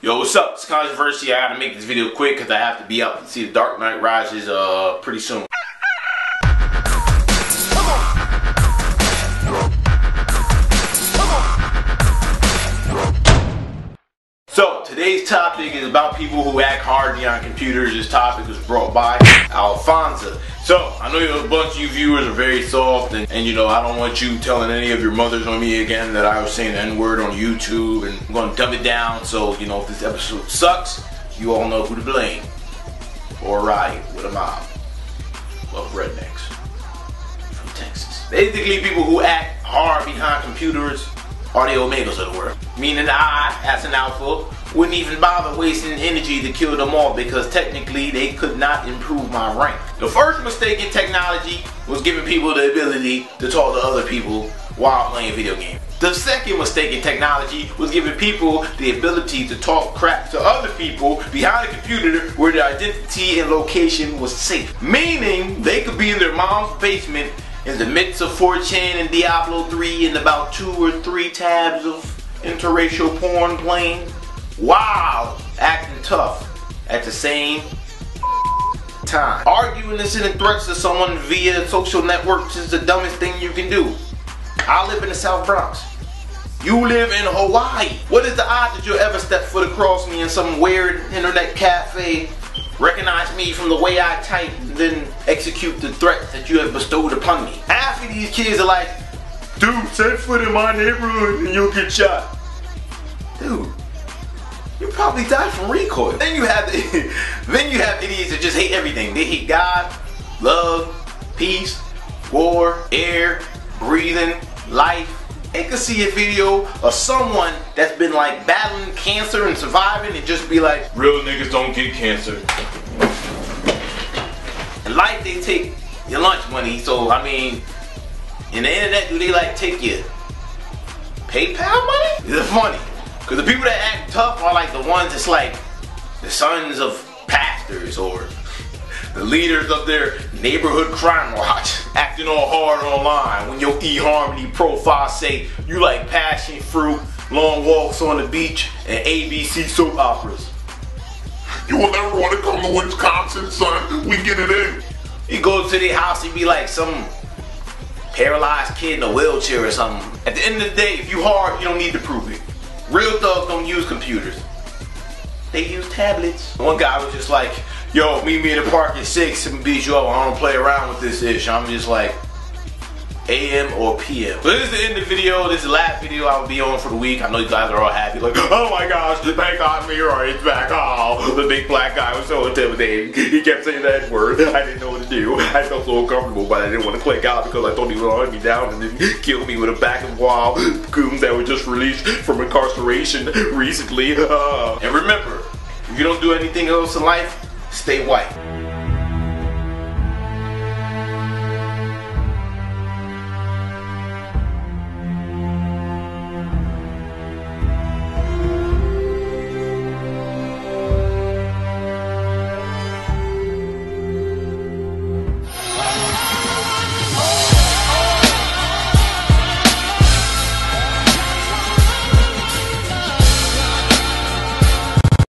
Yo, what's up? It's Controversy. I gotta make this video quick because I have to be out to see The Dark Knight Rises pretty soon. So, today's topic is about people who act hard on computers. This topic was brought by Alfonso. So, I know a bunch of you viewers are very soft, and you know, I don't want you telling any of your mothers on me again that I was saying the N-word on YouTube, and I'm gonna dumb it down so, you know, if this episode sucks, you all know who to blame. Or riot with a mob of rednecks from Texas. Basically, people who act hard behind computers are the omegas of the world. Meaning I, as an alpha, wouldn't even bother wasting energy to kill them all because technically they could not improve my rank. The first mistake in technology was giving people the ability to talk to other people while playing video games. The second mistake in technology was giving people the ability to talk crap to other people behind a computer where their identity and location was safe. Meaning they could be in their mom's basement in the midst of 4chan and Diablo 3 and about 2 or 3 tabs of interracial porn playing. Wow, acting tough at the same time. Arguing and sending threats to someone via social networks is the dumbest thing you can do. I live in the South Bronx. You live in Hawaii. What is the odds that you'll ever step foot across me in some weird internet cafe, recognize me from the way I type, and then execute the threats that you have bestowed upon me? Half of these kids are like, dude, set foot in my neighborhood and you'll get shot. Dude, you probably die from recoil. Then you have idiots that just hate everything. They hate God, love, peace, war, air, breathing, life. They could see a video of someone that's been like battling cancer and surviving and just be like, real niggas don't get cancer. In life they take your lunch money, so I mean, in the internet do they like take your PayPal money? It's funny, because the people that act tough are like the ones that's like the sons of pastors or the leaders of their neighborhood crime watch, acting all hard online when your eHarmony profile say you like passion fruit, long walks on the beach, and ABC soap operas. You will never want to come to Wisconsin, son. We get it in. You go to their house and be like some paralyzed kid in a wheelchair or something. At the end of the day, if you hard, you don't need to prove it. Real thugs don't use computers. They use tablets. One guy was just like, yo, meet me in the park at 6 and beat you up. I don't play around with this ish. I'm just like, AM or PM. So this is the end of the video. This is the last video I will be on for the week. I know you guys are all happy. Like, oh my gosh, thank God Leroy is back. Oh, the big black guy was so intimidating. He kept saying that word. I didn't know what to do. I felt so uncomfortable, but I didn't want to click out because I thought he would hunt me down and then kill me with a back of wild goons that were just released from incarceration recently. And remember, if you don't do anything else in life, stay white.